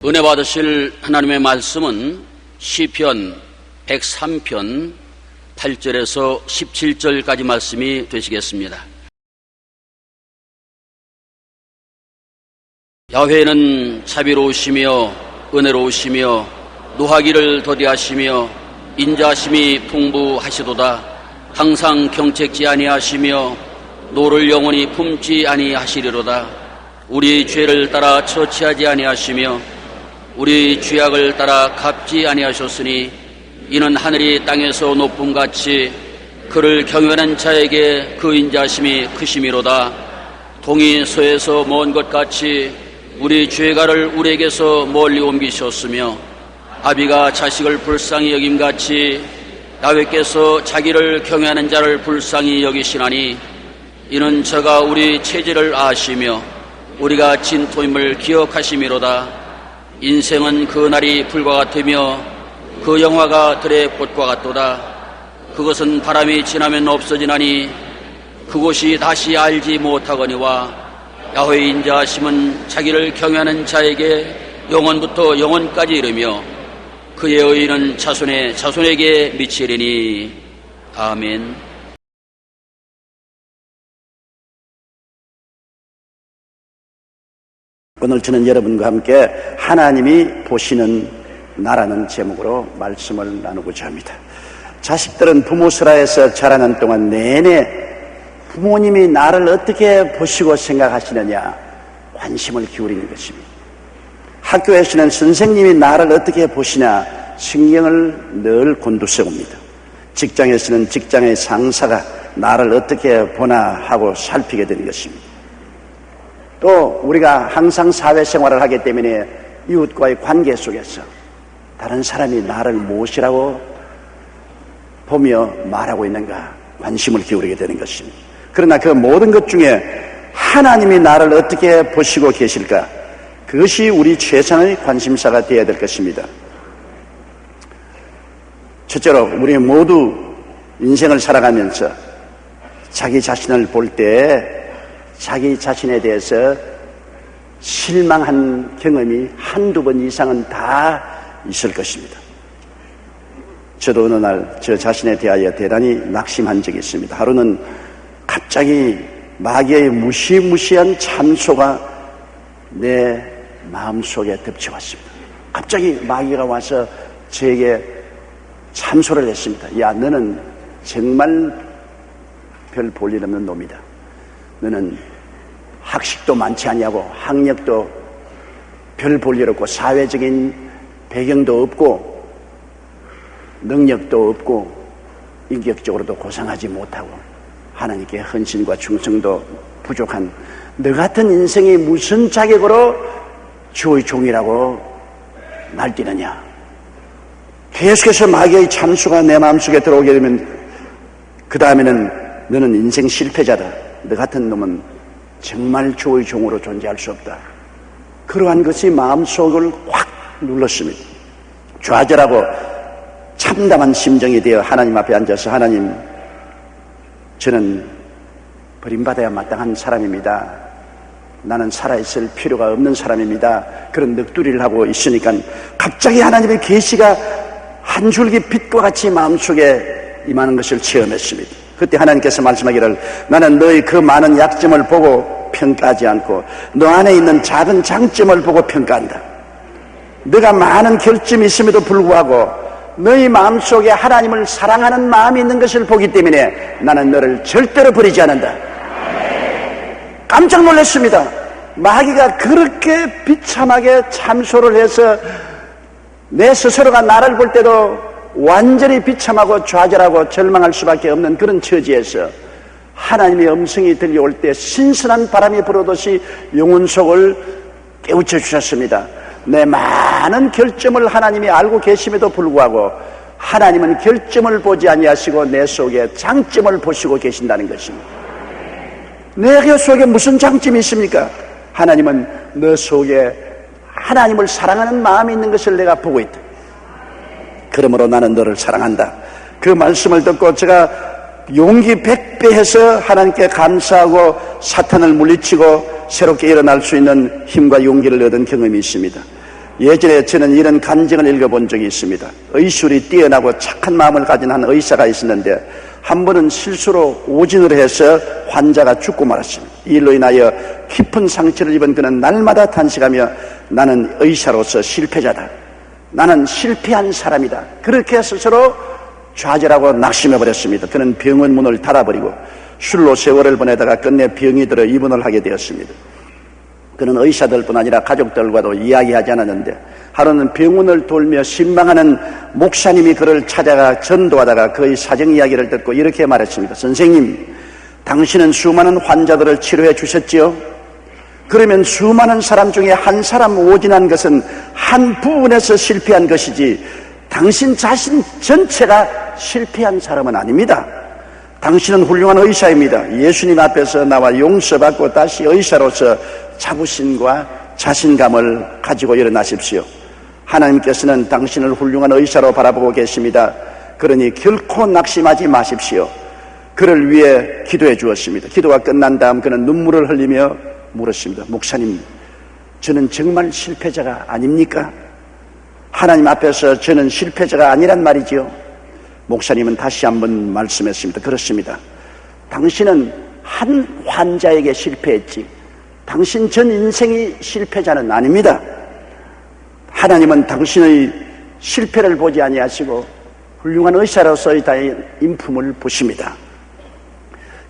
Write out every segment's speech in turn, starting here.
은혜 받으실 하나님의 말씀은 시편 103편 8절에서 17절까지 말씀이 되시겠습니다. 야훼는 자비로우시며 은혜로우시며 노하기를 더디하시며 인자하심이 풍부하시도다. 항상 경책지 아니하시며 노를 영원히 품지 아니하시리로다. 우리 죄를 따라 처치하지 아니하시며 우리 죄악을 따라 갚지 아니하셨으니 이는 하늘이 땅에서 높음같이 그를 경외하는 자에게 그 인자심이 크심이로다. 동이 서에서 먼 것 같이 우리 죄가를 우리에게서 멀리 옮기셨으며 아비가 자식을 불쌍히 여김같이 야훼께서 자기를 경외하는 자를 불쌍히 여기시나니 이는 저가 우리 체질을 아시며 우리가 진토임을 기억하심이로다. 인생은 그 날이 불과 같으며 그 영화가 들의 꽃과 같도다. 그것은 바람이 지나면 없어지나니 그곳이 다시 알지 못하거니와 야훼의 인자하심은 자기를 경외하는 자에게 영원부터 영원까지 이르며 그의 의의는 자손의 자손에게 미치리니. 아멘. 오늘 저는 여러분과 함께 하나님이 보시는 나라는 제목으로 말씀을 나누고자 합니다. 자식들은 부모 슬하에서 자라는 동안 내내 부모님이 나를 어떻게 보시고 생각하시느냐 관심을 기울이는 것입니다. 학교에서는 선생님이 나를 어떻게 보시냐 신경을 늘 곤두세웁니다. 직장에서는 직장의 상사가 나를 어떻게 보나 하고 살피게 되는 것입니다. 또 우리가 항상 사회생활을 하기 때문에 이웃과의 관계 속에서 다른 사람이 나를 무엇이라고 보며 말하고 있는가 관심을 기울이게 되는 것입니다. 그러나 그 모든 것 중에 하나님이 나를 어떻게 보시고 계실까, 그것이 우리 최선의 관심사가 되어야 될 것입니다. 첫째로 우리 모두 인생을 살아가면서 자기 자신을 볼 때 자기 자신에 대해서 실망한 경험이 한두 번 이상은 다 있을 것입니다. 저도 어느 날 저 자신에 대하여 대단히 낙심한 적이 있습니다. 하루는 갑자기 마귀의 무시무시한 참소가 내 마음속에 덮쳐왔습니다. 갑자기 마귀가 와서 저에게 참소를 했습니다. 야, 너는 정말 별 볼 일 없는 놈이다. 너는 학식도 많지 않냐고, 학력도 별 볼 일 없고, 사회적인 배경도 없고, 능력도 없고, 인격적으로도 고상하지 못하고, 하나님께 헌신과 충성도 부족한 너 같은 인생이 무슨 자격으로 주의 종이라고 날뛰느냐. 계속해서 마귀의 참수가 내 마음속에 들어오게 되면 그 다음에는 너는 인생 실패자다. 너 같은 놈은 정말 주의 종으로 존재할 수 없다. 그러한 것이 마음속을 확 눌렀습니다. 좌절하고 참담한 심정이 되어 하나님 앞에 앉아서, 하나님, 저는 버림받아야 마땅한 사람입니다. 나는 살아있을 필요가 없는 사람입니다. 그런 넋두리를 하고 있으니까 갑자기 하나님의 계시가 한 줄기 빛과 같이 마음속에 임하는 것을 체험했습니다. 그때 하나님께서 말씀하기를, 나는 너의 그 많은 약점을 보고 평가하지 않고 너 안에 있는 작은 장점을 보고 평가한다. 너가 많은 결점이 있음에도 불구하고 너의 마음속에 하나님을 사랑하는 마음이 있는 것을 보기 때문에 나는 너를 절대로 버리지 않는다. 깜짝 놀랐습니다. 마귀가 그렇게 비참하게 참소를 해서 내 스스로가 나를 볼 때도 완전히 비참하고 좌절하고 절망할 수밖에 없는 그런 처지에서 하나님의 음성이 들려올 때 신선한 바람이 불어듯이 영혼 속을 깨우쳐 주셨습니다. 내 많은 결점을 하나님이 알고 계심에도 불구하고 하나님은 결점을 보지 아니하시고 내 속에 장점을 보시고 계신다는 것입니다. 내 속에 무슨 장점이 있습니까? 하나님은 너 속에 하나님을 사랑하는 마음이 있는 것을 내가 보고 있다. 그러므로 나는 너를 사랑한다. 그 말씀을 듣고 제가 용기 100배 해서 하나님께 감사하고 사탄을 물리치고 새롭게 일어날 수 있는 힘과 용기를 얻은 경험이 있습니다. 예전에 저는 이런 간증을 읽어본 적이 있습니다. 의술이 뛰어나고 착한 마음을 가진 한 의사가 있었는데 한 번은 실수로 오진을 해서 환자가 죽고 말았습니다. 이 일로 인하여 깊은 상처를 입은 그는 날마다 탄식하며 나는 의사로서 실패자다. 나는 실패한 사람이다. 그렇게 스스로 좌절하고 낙심해버렸습니다. 그는 병원 문을 닫아버리고 술로 세월을 보내다가 끝내 병이 들어 입원을 하게 되었습니다. 그는 의사들뿐 아니라 가족들과도 이야기하지 않았는데 하루는 병원을 돌며 신망하는 목사님이 그를 찾아가 전도하다가 그의 사정 이야기를 듣고 이렇게 말했습니다. 선생님, 당신은 수많은 환자들을 치료해 주셨지요? 그러면 수많은 사람 중에 한 사람 오진한 것은 한 부분에서 실패한 것이지 당신 자신 전체가 실패한 사람은 아닙니다. 당신은 훌륭한 의사입니다. 예수님 앞에서 나와 용서받고 다시 의사로서 자부심과 자신감을 가지고 일어나십시오. 하나님께서는 당신을 훌륭한 의사로 바라보고 계십니다. 그러니 결코 낙심하지 마십시오. 그를 위해 기도해 주었습니다. 기도가 끝난 다음 그는 눈물을 흘리며 물었습니다. 목사님, 저는 정말 실패자가 아닙니까? 하나님 앞에서 저는 실패자가 아니란 말이지요. 목사님은 다시 한번 말씀했습니다. 그렇습니다. 당신은 한 환자에게 실패했지 당신 전 인생이 실패자는 아닙니다. 하나님은 당신의 실패를 보지 아니하시고 훌륭한 의사로서의 인품을 보십니다.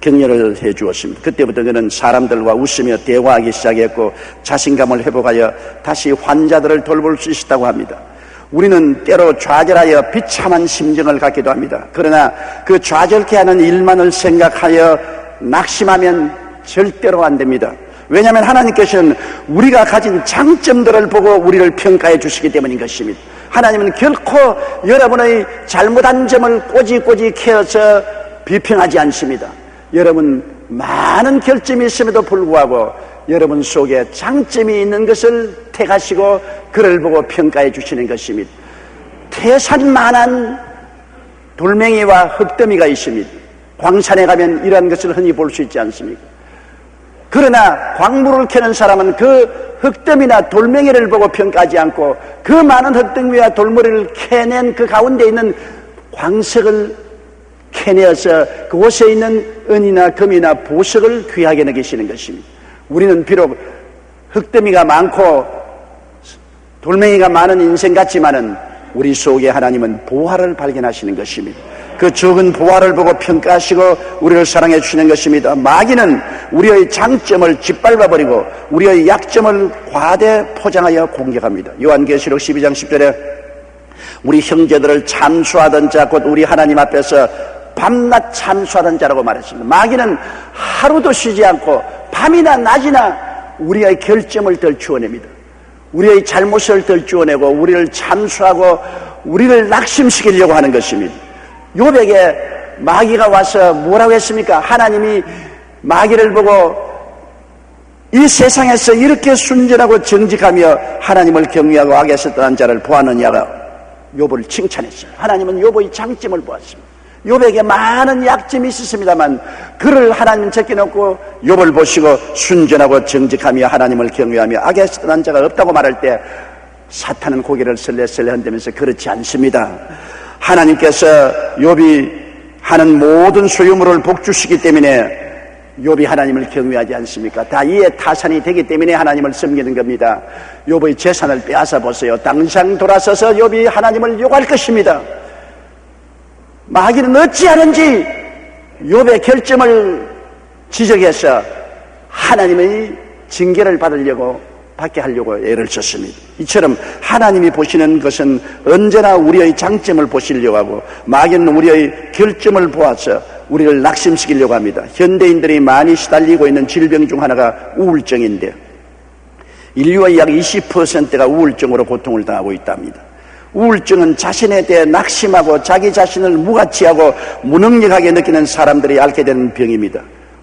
격려를 해 주었습니다. 그때부터 그는 사람들과 웃으며 대화하기 시작했고 자신감을 회복하여 다시 환자들을 돌볼 수 있었다고 합니다. 우리는 때로 좌절하여 비참한 심정을 갖기도 합니다. 그러나 그 좌절케 하는 일만을 생각하여 낙심하면 절대로 안 됩니다. 왜냐하면 하나님께서는 우리가 가진 장점들을 보고 우리를 평가해 주시기 때문인 것입니다. 하나님은 결코 여러분의 잘못한 점을 꼬집꼬집 캐어서 비평하지 않습니다. 여러분 많은 결점이 있음에도 불구하고 여러분 속에 장점이 있는 것을 택하시고 그를 보고 평가해 주시는 것입니다. 태산만한 돌멩이와 흙더미가 있습니다. 광산에 가면 이런 것을 흔히 볼 수 있지 않습니까? 그러나 광물을 캐는 사람은 그 흙더미나 돌멩이를 보고 평가하지 않고 그 많은 흙더미와 돌머리를 캐낸 그 가운데 있는 광석을 캐내어서 그곳에 있는 은이나 금이나 보석을 귀하게 여기시는 것입니다. 우리는 비록 흙더미가 많고 돌멩이가 많은 인생 같지만은 우리 속에 하나님은 보화를 발견하시는 것입니다. 그 적은 보화를 보고 평가하시고 우리를 사랑해 주시는 것입니다. 마귀는 우리의 장점을 짓밟아버리고 우리의 약점을 과대 포장하여 공격합니다. 요한계시록 12장 10절에 우리 형제들을 참수하던 자 곧 우리 하나님 앞에서 밤낮 참수하던 자라고 말했습니다. 마귀는 하루도 쉬지 않고 밤이나 낮이나 우리의 결점을 덜추어냅니다. 우리의 잘못을 덜추어내고 우리를 참수하고 우리를 낙심시키려고 하는 것입니다. 욥에게 마귀가 와서 뭐라고 했습니까? 하나님이 마귀를 보고 이 세상에서 이렇게 순전하고 정직하며 하나님을 경외하고 악에서 떠난 자를 보았느냐가 욥을 칭찬했어요. 하나님은 욥의 장점을 보았습니다. 욥에게 많은 약점이 있었습니다만 그를 하나님 제껴놓고 욥을 보시고 순전하고 정직하며 하나님을 경외하며 악에서 떠난 자가 없다고 말할 때 사탄은 고개를 설레설레 흔들면서 그렇지 않습니다. 하나님께서 욥이 하는 모든 소유물을 복주시기 때문에 욥이 하나님을 경외하지 않습니까? 다 이에 타산이 되기 때문에 하나님을 섬기는 겁니다. 욥의 재산을 빼앗아 보세요. 당장 돌아서서 욥이 하나님을 욕할 것입니다. 마귀는 어찌하는지 욥의 결점을 지적해서 하나님의 징계를 받게 하려고 애를 썼습니다. 이처럼 하나님이 보시는 것은 언제나 우리의 장점을 보시려고 하고 마귀는 우리의 결점을 보아서 우리를 낙심시키려고 합니다. 현대인들이 많이 시달리고 있는 질병 중 하나가 우울증인데 인류의 약 20%가 우울증으로 고통을 당하고 있답니다. 우울증은 자신에 대해 낙심하고 자기 자신을 무가치하고 무능력하게 느끼는 사람들이 앓게 되는 병입니다.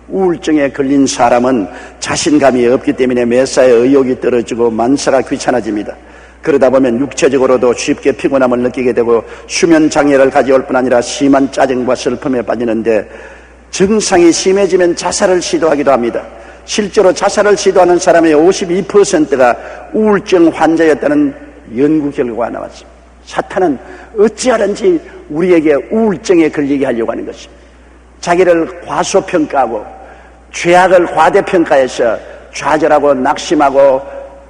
우울증에 걸린 사람은 자신감이 없기 때문에 매사에 의욕이 떨어지고 만사가 귀찮아집니다. 그러다 보면 육체적으로도 쉽게 피곤함을 느끼게 되고 수면 장애를 가져올 뿐 아니라 심한 짜증과 슬픔에 빠지는데 증상이 심해지면 자살을 시도하기도 합니다. 실제로 자살을 시도하는 사람의 52%가 우울증 환자였다는 연구 결과가 나왔습니다. 사탄은 어찌하든지 우리에게 우울증에 걸리게 하려고 하는 것입니다. 자기를 과소평가하고 죄악을 과대평가해서 좌절하고 낙심하고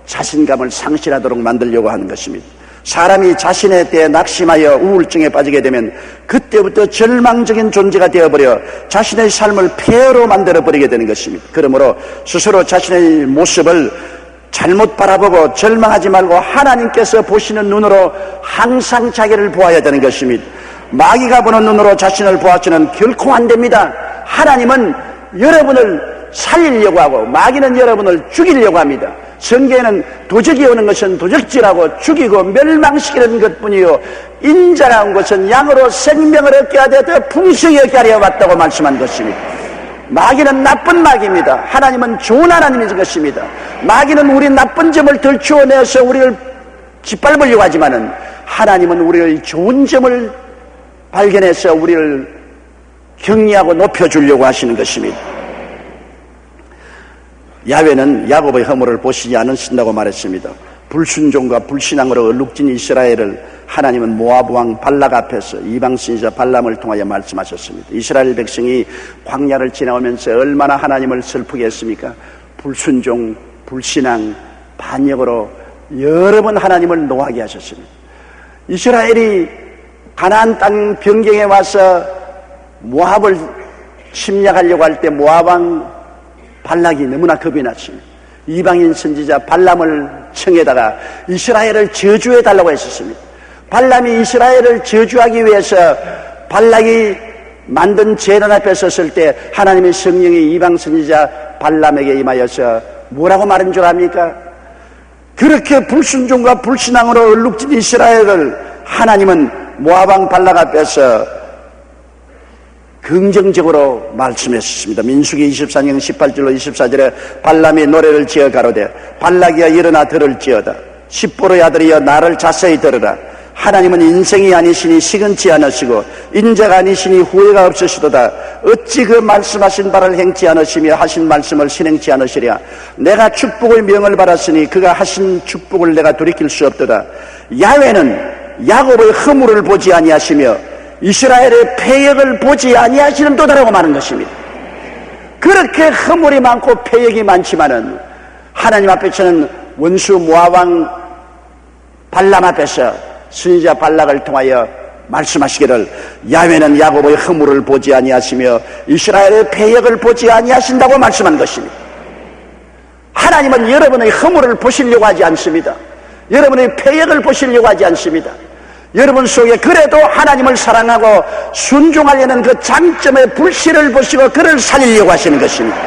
자신감을 상실하도록 만들려고 하는 것입니다. 사람이 자신에 대해 낙심하여 우울증에 빠지게 되면 그때부터 절망적인 존재가 되어버려 자신의 삶을 폐허로 만들어버리게 되는 것입니다. 그러므로 스스로 자신의 모습을 잘못 바라보고 절망하지 말고 하나님께서 보시는 눈으로 항상 자기를 보아야 되는 것입니다. 마귀가 보는 눈으로 자신을 보아서는 결코 안 됩니다. 하나님은 여러분을 살리려고 하고 마귀는 여러분을 죽이려고 합니다. 성경에는 도적이 오는 것은 도적질하고 죽이고 멸망시키는 것뿐이요 인자가 온 것은 양으로 생명을 얻게 하되 더 풍성히 얻게 하려 왔다고 말씀한 것입니다. 마귀는 나쁜 마귀입니다. 하나님은 좋은 하나님인 것입니다. 마귀는 우리 나쁜 점을 들추어내서 우리를 짓밟으려고 하지만은 하나님은 우리의 좋은 점을 발견해서 우리를 격려하고 높여주려고 하시는 것입니다. 야훼는 야곱의 허물을 보시지 않으신다고 말했습니다. 불순종과 불신앙으로 얼룩진 이스라엘을 하나님은 모압 왕 발락 앞에서 이방 선지자 발람을 통하여 말씀하셨습니다. 이스라엘 백성이 광야를 지나오면서 얼마나 하나님을 슬프게 했습니까? 불순종, 불신앙, 반역으로 여러 번 하나님을 노하게 하셨습니다. 이스라엘이 가나안 땅 변경에 와서 모압을 침략하려고 할 때 모압 왕 발락이 너무나 겁이 났습니다. 이방인 선지자 발람을 청에다가 이스라엘을 저주해 달라고 했었습니다. 발람이 이스라엘을 저주하기 위해서 발락이 만든 제단 앞에 섰을 때 하나님의 성령이 이방 선지자 발람에게 임하여서 뭐라고 말한 줄 압니까? 그렇게 불순종과 불신앙으로 얼룩진 이스라엘을 하나님은 모압 왕 발락 앞에서 긍정적으로 말씀했습니다. 민수기 24장 18절로 24절에 발람이 노래를 지어 가로되 발락이여 일어나 들을지어다. 십보로의 아들이여 나를 자세히 들으라. 하나님은 인생이 아니시니 시근치 않으시고 인자가 아니시니 후회가 없으시도다. 어찌 그 말씀하신 바를 행치 않으시며 하신 말씀을 실행치 않으시랴. 내가 축복의 명을 받았으니 그가 하신 축복을 내가 돌이킬 수 없도다. 야훼는 야곱의 허물을 보지 아니하시며 이스라엘의 패역을 보지 아니하시는 도다라고 말하는 것입니다. 그렇게 허물이 많고 패역이 많지만은 하나님 앞에서는 원수 모압 왕 발람 앞에서 선지자 발락을 통하여 말씀하시기를 야훼는 야곱의 허물을 보지 아니하시며 이스라엘의 패역을 보지 아니하신다고 말씀한 것입니다. 하나님은 여러분의 허물을 보시려고 하지 않습니다. 여러분의 패역을 보시려고 하지 않습니다. 여러분 속에 그래도 하나님을 사랑하고 순종하려는 그 장점의 불씨를 보시고 그를 살리려고 하시는 것입니다.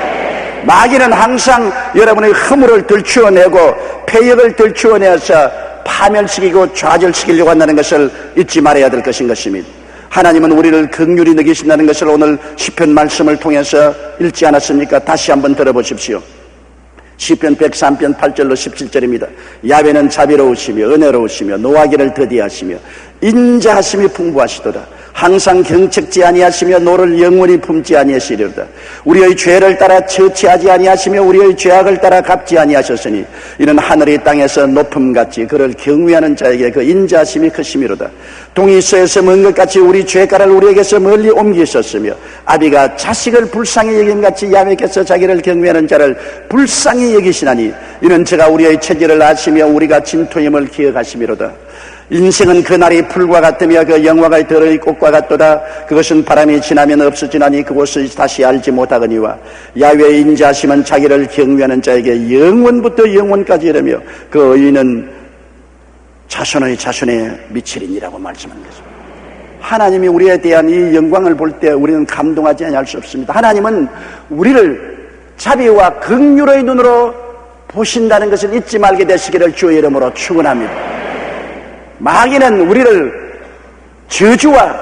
마귀는 항상 여러분의 허물을 들추어내고 패역을 들추어내어서 파멸시키고 좌절시키려고 한다는 것을 잊지 말아야 될 것인 것입니다. 하나님은 우리를 긍휼히 여기신다는 것을 오늘 시편 말씀을 통해서 읽지 않았습니까? 다시 한번 들어보십시오. 시편 103편 8절로 17절입니다. 야훼는 자비로우시며 은혜로우시며 노하기를 더디하시며 인자하심이 풍부하시도다. 항상 경책지 아니하시며 노를 영원히 품지 아니하시리로다. 우리의 죄를 따라 처치하지 아니하시며 우리의 죄악을 따라 갚지 아니하셨으니 이는 하늘이 땅에서 높음같이 그를 경외하는 자에게 그 인자하심이 크심이로다. 동이 서에서 먼 것 같이 우리 죄가를 우리에게서 멀리 옮기셨으며 아비가 자식을 불쌍히 여김같이 야훼께서 자기를 경외하는 자를 불쌍히 여기시나니 이는 제가 우리의 체질을 아시며 우리가 진토임을 기억하심이로다. 인생은 그날이 풀과 같으며 그 영화가 들의 꽃과 같도다. 그것은 바람이 지나면 없어지나니 그것을 다시 알지 못하거니와 야훼의 인자하심은 자기를 경외하는 자에게 영원부터 영원까지 이르며 그 의인은 자손의 자손에 미치리니라고 말씀하는 것입니다. 하나님이 우리에 대한 이 영광을 볼 때 우리는 감동하지 아니할 수 없습니다. 하나님은 우리를 자비와 긍휼의 눈으로 보신다는 것을 잊지 말게 되시기를 주의 이름으로 축원합니다. 마귀는 우리를 저주와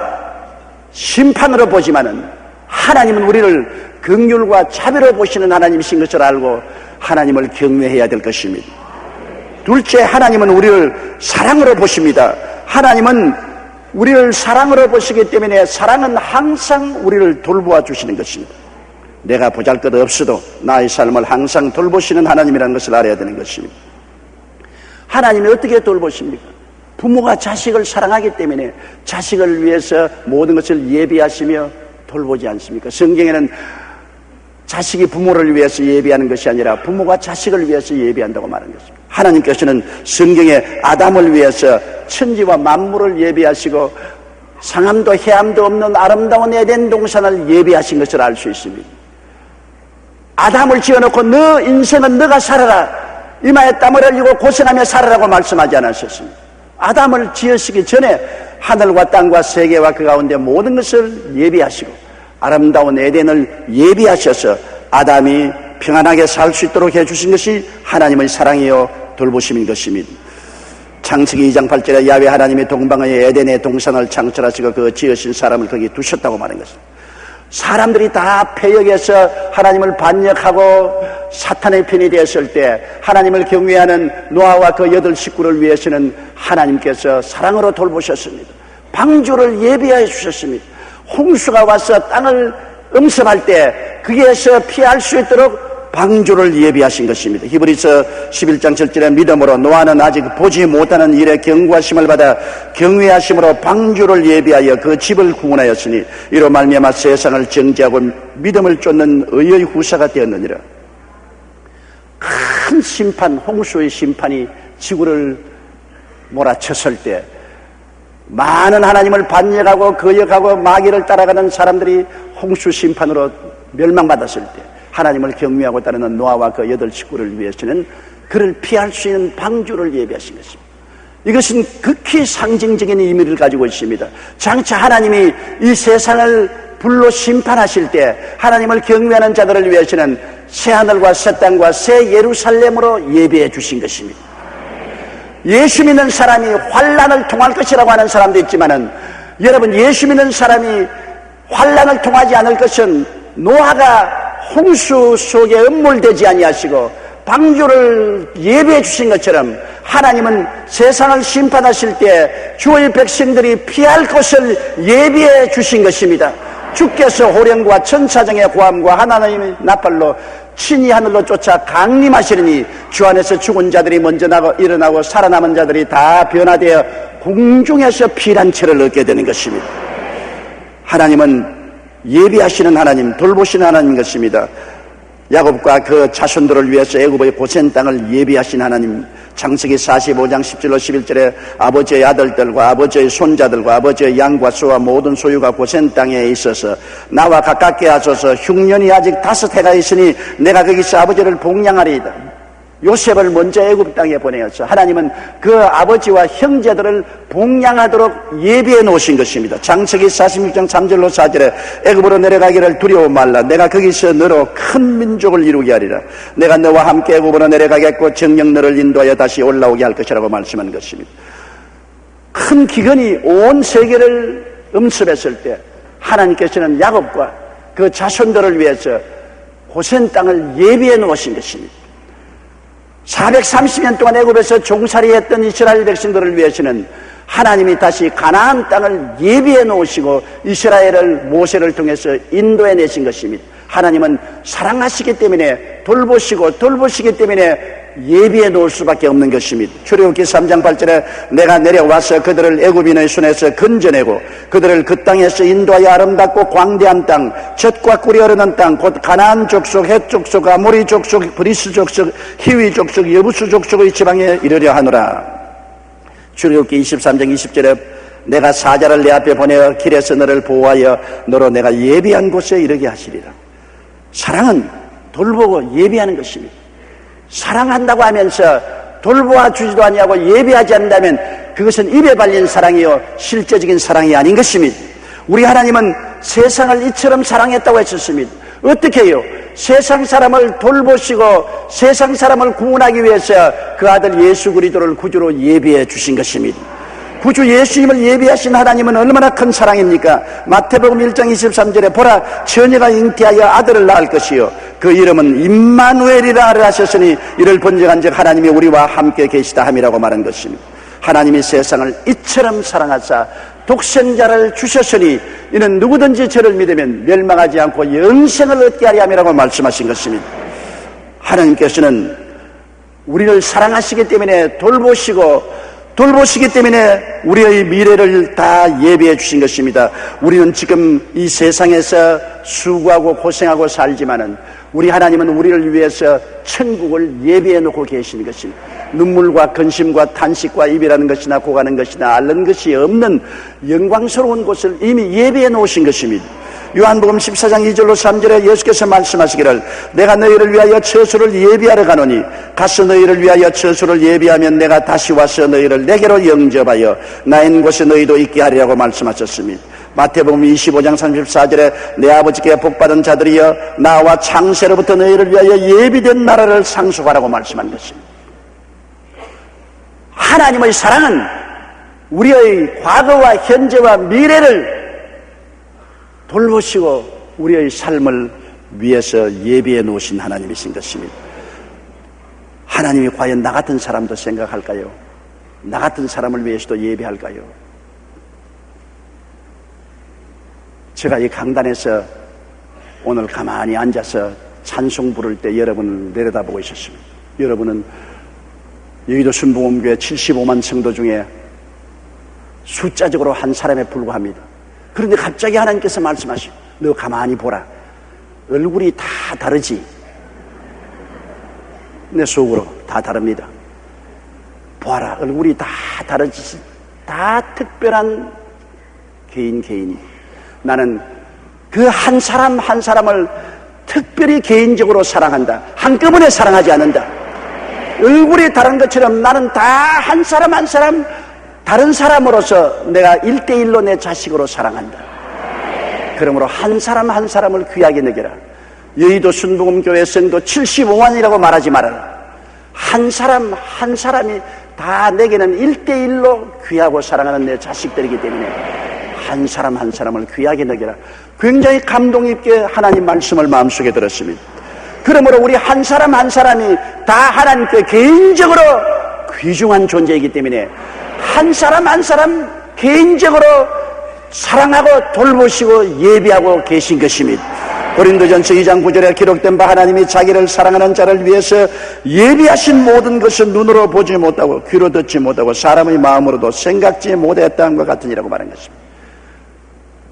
심판으로 보지만은 하나님은 우리를 긍휼과 자비로 보시는 하나님이신 것을 알고 하나님을 경외해야 될 것입니다. 둘째, 하나님은 우리를 사랑으로 보십니다. 하나님은 우리를 사랑으로 보시기 때문에 사랑은 항상 우리를 돌보아 주시는 것입니다. 내가 보잘것 없어도 나의 삶을 항상 돌보시는 하나님이라는 것을 알아야 되는 것입니다. 하나님이 어떻게 돌보십니까? 부모가 자식을 사랑하기 때문에 자식을 위해서 모든 것을 예비하시며 돌보지 않습니까? 성경에는 자식이 부모를 위해서 예비하는 것이 아니라 부모가 자식을 위해서 예비한다고 말하는 것입니다. 하나님께서는 성경에 아담을 위해서 천지와 만물을 예비하시고 상함도 해함도 없는 아름다운 에덴 동산을 예비하신 것을 알 수 있습니다. 아담을 지어놓고 너 인생은 너가 살아라, 이마에 땀을 흘리고 고생하며 살아라고 말씀하지 않으셨습니다. 아담을 지으시기 전에 하늘과 땅과 세계와 그 가운데 모든 것을 예비하시고 아름다운 에덴을 예비하셔서 아담이 평안하게 살 수 있도록 해주신 것이 하나님의 사랑이요 돌보심인 것입니다. 창세기 2장 8절에 야훼 하나님이 동방의 에덴의 동산을 창설하시고 그 지으신 사람을 거기 두셨다고 말한 것입니다. 사람들이 다 패역해서 하나님을 반역하고 사탄의 편이 되었을 때 하나님을 경외하는 노아와 그 8 식구를 위해서는 하나님께서 사랑으로 돌보셨습니다. 방주를 예비해 주셨습니다. 홍수가 와서 땅을 음습할 때 거기에서 피할 수 있도록 방주를 예비하신 것입니다. 히브리서 11장 7절에 믿음으로 노아는 아직 보지 못하는 일에 경고하심을 받아 경외하심으로 방주를 예비하여 그 집을 구원하였으니 이로 말미암아 세상을 정죄하고 믿음을 쫓는 의의 후사가 되었느니라. 큰 심판, 홍수의 심판이 지구를 몰아쳤을 때 많은 하나님을 반역하고 거역하고 마귀를 따라가는 사람들이 홍수 심판으로 멸망받았을 때 하나님을 경외하고 따르는 노아와 그 8 식구를 위해서는 그를 피할 수 있는 방주를 예비하신 것입니다. 이것은 극히 상징적인 의미를 가지고 있습니다. 장차 하나님이 이 세상을 불로 심판하실 때 하나님을 경외하는 자들을 위해서는 새 하늘과 새 땅과 새 예루살렘으로 예비해 주신 것입니다. 예수 믿는 사람이 환난을 통할 것이라고 하는 사람도 있지만은 여러분, 예수 믿는 사람이 환난을 통하지 않을 것은 노아가 홍수 속에 음몰되지 아니하시고 방주를 예비해 주신 것처럼 하나님은 세상을 심판하실 때 주의 백성들이 피할 것을 예비해 주신 것입니다. 주께서 호령과 천사장의 고함과 하나님의 나팔로 친히 하늘로 쫓아 강림하시리니 주 안에서 죽은 자들이 먼저 일어나고 살아남은 자들이 다 변화되어 공중에서 피난처를 얻게 되는 것입니다. 하나님은 예비하시는 하나님, 돌보시는 하나님인 것입니다. 야곱과 그 자손들을 위해서 애굽의 고센 땅을 예비하신 하나님, 창세기 45장 10절로 11절에 아버지의 아들들과 아버지의 손자들과 아버지의 양과 소와 모든 소유가 고센 땅에 있어서 나와 가깝게 하소서. 흉년이 아직 5해가 있으니 내가 거기서 아버지를 복양하리이다. 요셉을 먼저 애굽 땅에 보내어서 하나님은 그 아버지와 형제들을 복양하도록 예비해 놓으신 것입니다. 창세기 46장 3절로 4절에 애굽으로 내려가기를 두려워 말라. 내가 거기서 너로 큰 민족을 이루게 하리라. 내가 너와 함께 애굽으로 내려가겠고 정녕 너를 인도하여 다시 올라오게 할 것이라고 말씀한 것입니다. 큰 기근이 온 세계를 음습했을 때 하나님께서는 야곱과 그 자손들을 위해서 고센 땅을 예비해 놓으신 것입니다. 430년 동안 애굽에서 종살이했던 이스라엘 백성들을 위해서는 하나님이 다시 가나안 땅을 예비해 놓으시고 이스라엘을 모세를 통해서 인도해 내신 것입니다. 하나님은 사랑하시기 때문에 돌보시기 때문에 예비해 놓을 수밖에 없는 것입니다. 출애굽기 3장 8절에 내가 내려와서 그들을 애굽인의 손에서 건져내고 그들을 그 땅에서 인도하여 아름답고 광대한 땅, 젖과 꿀이 흐르는 땅, 곧 가나안 족속, 헷 족속, 아모리 족속, 브리스 족속, 히위 족속, 여부수 족속의 지방에 이르려 하노라. 출애굽기 23장 20절에 내가 사자를 내 앞에 보내어 길에서 너를 보호하여 너로 내가 예비한 곳에 이르게 하시리라. 사랑은 돌보고 예비하는 것입니다. 사랑한다고 하면서 돌보아 주지도 아니하고 예비하지 않는다면 그것은 입에 발린 사랑이요 실제적인 사랑이 아닌 것입니다. 우리 하나님은 세상을 이처럼 사랑했다고 했었습니다. 어떻게 해요? 세상 사람을 돌보시고 세상 사람을 구원하기 위해서 그 아들 예수 그리스도를 구주로 예비해 주신 것입니다. 구주 예수님을 예비하신 하나님은 얼마나 큰 사랑입니까? 마태복음 1장 23절에 보라 처녀가 잉태하여 아들을 낳을 것이요 그 이름은 임마누엘이라 하셨으니 이를 번역한즉 하나님이 우리와 함께 계시다 함이라고 말한 것입니다. 하나님이 세상을 이처럼 사랑하사 독생자를 주셨으니 이는 누구든지 저를 믿으면 멸망하지 않고 영생을 얻게 하리 함이라고 말씀하신 것입니다. 하나님께서는 우리를 사랑하시기 때문에 돌보시기 때문에 우리의 미래를 다 예비해 주신 것입니다. 우리는 지금 이 세상에서 수고하고 고생하고 살지만은 우리 하나님은 우리를 위해서 천국을 예비해 놓고 계시는 것입니다. 눈물과 근심과 탄식과 이별하는 것이나 고가는 것이나 앓는 것이 없는 영광스러운 곳을 이미 예비해 놓으신 것입니다. 요한복음 14장 2절로 3절에 예수께서 말씀하시기를 내가 너희를 위하여 처소를 예비하러 가노니 가서 너희를 위하여 처소를 예비하면 내가 다시 와서 너희를 내게로 영접하여 나 있는 곳에 너희도 있게 하리라고 말씀하셨습니다. 마태복음 25장 34절에 내 아버지께 복받은 자들이여 나와 창세로부터 너희를 위하여 예비된 나라를 상속하라고 말씀한 것입니다. 하나님의 사랑은 우리의 과거와 현재와 미래를 돌보시고 우리의 삶을 위해서 예비해 놓으신 하나님이신 것입니다. 하나님이 과연 나 같은 사람도 생각할까요? 나 같은 사람을 위해서도 예비할까요? 제가 이 강단에서 오늘 가만히 앉아서 찬송 부를 때 여러분을 내려다보고 있었습니다. 여러분은 여의도 순복음교회 75만 성도 중에 숫자적으로 한 사람에 불과합니다. 그런데 갑자기 하나님께서 말씀하시고 너 가만히 보라. 얼굴이 다 다르지. 내 속으로 다 다릅니다. 보아라. 얼굴이 다 다르지. 다 특별한 개인이. 나는 그 한 사람 한 사람을 특별히 개인적으로 사랑한다. 한꺼번에 사랑하지 않는다. 얼굴이 다른 것처럼 나는 다 한 사람 한 사람 다른 사람으로서 내가 1대1로 내 자식으로 사랑한다. 그러므로 한 사람 한 사람을 귀하게 여겨라. 여의도 순복음교회 성도 75만이라고 말하지 말아라. 한 사람 한 사람이 다 내게는 1대1로 귀하고 사랑하는 내 자식들이기 때문에 한 사람 한 사람을 귀하게 여겨라. 굉장히 감동 있게 하나님 말씀을 마음속에 들었습니다. 그러므로 우리 한 사람 한 사람이 다 하나님께 개인적으로 귀중한 존재이기 때문에 한 사람 한 사람 개인적으로 사랑하고 돌보시고 예비하고 계신 것입니다. 고린도전서 2장 9절에 기록된 바 하나님이 자기를 사랑하는 자를 위해서 예비하신 모든 것을 눈으로 보지 못하고 귀로 듣지 못하고 사람의 마음으로도 생각지 못했다는 것 같으니라고 말한 것입니다.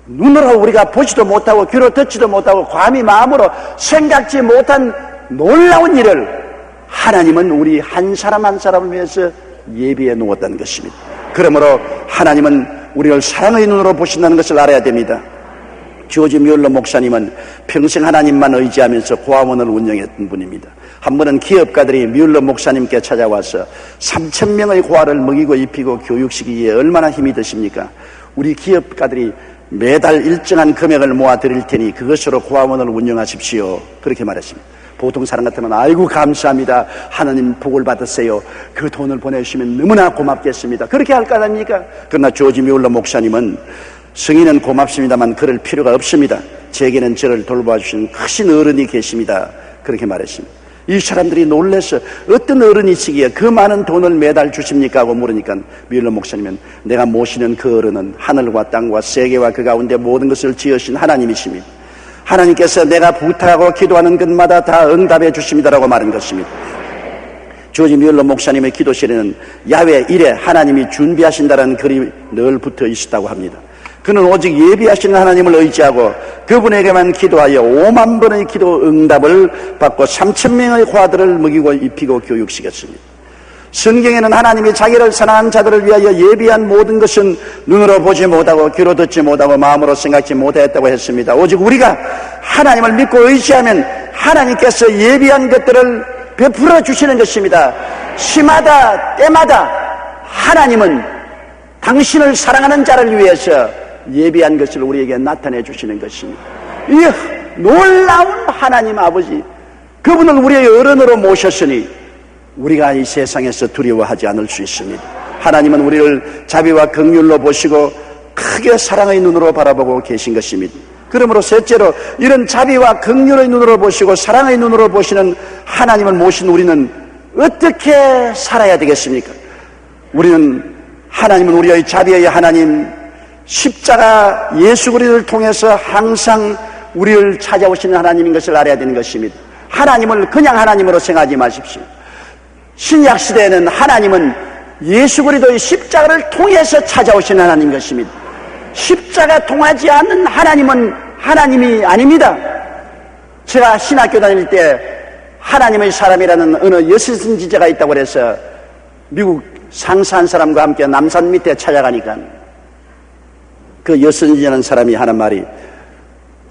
눈으로 우리가 보지도 못하고 귀로 듣지도 못하고 감히 마음으로 생각지 못한 놀라운 일을 하나님은 우리 한 사람 한 사람을 위해서 예비해 놓았다는 것입니다. 그러므로 하나님은 우리를 사랑의 눈으로 보신다는 것을 알아야 됩니다. 조지 뮬러 목사님은 평생 하나님만 의지하면서 고아원을 운영했던 분입니다. 한 번은 기업가들이 뮬러 목사님께 찾아와서 3,000명의 고아를 먹이고 입히고 교육시키기에 얼마나 힘이 드십니까? 우리 기업가들이 매달 일정한 금액을 모아 드릴 테니 그것으로 고아원을 운영하십시오. 그렇게 말했습니다. 보통 사람 같으면 아이고 감사합니다. 하나님 복을 받으세요. 그 돈을 보내주시면 너무나 고맙겠습니다. 그렇게 할 거 아닙니까? 그러나 조지 뮬러 목사님은 성인은 고맙습니다만 그럴 필요가 없습니다. 제게는 저를 돌봐주신 크신 어른이 계십니다. 그렇게 말했습니다. 이 사람들이 놀라서 어떤 어른이시기에 그 많은 돈을 매달 주십니까? 하고 물으니까 뮬러 목사님은 내가 모시는 그 어른은 하늘과 땅과 세계와 그 가운데 모든 것을 지으신 하나님이십니다. 하나님께서 내가 부탁하고 기도하는 것마다 다 응답해 주십니다라고 말한 것입니다. 조지 뮬러 목사님의 기도실에는 야외 1에 하나님이 준비하신다는 글이 늘 붙어 있었다고 합니다. 그는 오직 예비하시는 하나님을 의지하고 그분에게만 기도하여 5만 번의 기도 응답을 받고 3,000명의 고아들을 먹이고 입히고 교육시켰습니다. 성경에는 하나님이 자기를 사랑하는 자들을 위하여 예비한 모든 것은 눈으로 보지 못하고 귀로 듣지 못하고 마음으로 생각지 못했다고 했습니다. 오직 우리가 하나님을 믿고 의지하면 하나님께서 예비한 것들을 베풀어 주시는 것입니다. 시마다 때마다 하나님은 당신을 사랑하는 자를 위해서 예비한 것을 우리에게 나타내 주시는 것입니다. 이 놀라운 하나님 아버지, 그분을 우리의 어른으로 모셨으니 우리가 이 세상에서 두려워하지 않을 수 있습니다. 하나님은 우리를 자비와 긍휼로 보시고 크게 사랑의 눈으로 바라보고 계신 것입니다. 그러므로 셋째로 이런 자비와 긍휼의 눈으로 보시고 사랑의 눈으로 보시는 하나님을 모신 우리는 어떻게 살아야 되겠습니까? 하나님은 우리의 자비의 하나님, 십자가 예수 그리스도를 통해서 항상 우리를 찾아오시는 하나님인 것을 알아야 되는 것입니다. 하나님을 그냥 하나님으로 생각하지 마십시오. 신약 시대에는 하나님은 예수 그리스도의 십자가를 통해서 찾아오신 하나님 것입니다. 십자가 통하지 않는 하나님은 하나님이 아닙니다. 제가 신학교 다닐 때 하나님의 사람이라는 어느 여선지자가 있다고 그래서 미국 상사한 사람과 함께 남산 밑에 찾아가니까 그 여선지자는 사람이 하는 말이,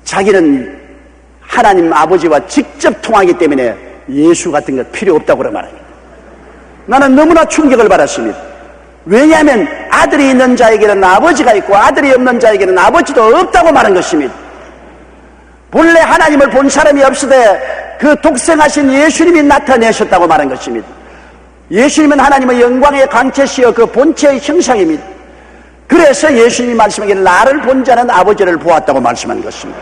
자기는 하나님 아버지와 직접 통하기 때문에 예수 같은 것 필요 없다고 그러 말합니다. 나는 너무나 충격을 받았습니다. 왜냐하면 아들이 있는 자에게는 아버지가 있고 아들이 없는 자에게는 아버지도 없다고 말한 것입니다. 본래 하나님을 본 사람이 없으되 그 독생하신 예수님이 나타내셨다고 말한 것입니다. 예수님은 하나님의 영광의 광채시여 그 본체의 형상입니다. 그래서 예수님이 말씀하기를 나를 본 자는 아버지를 보았다고 말씀한 것입니다.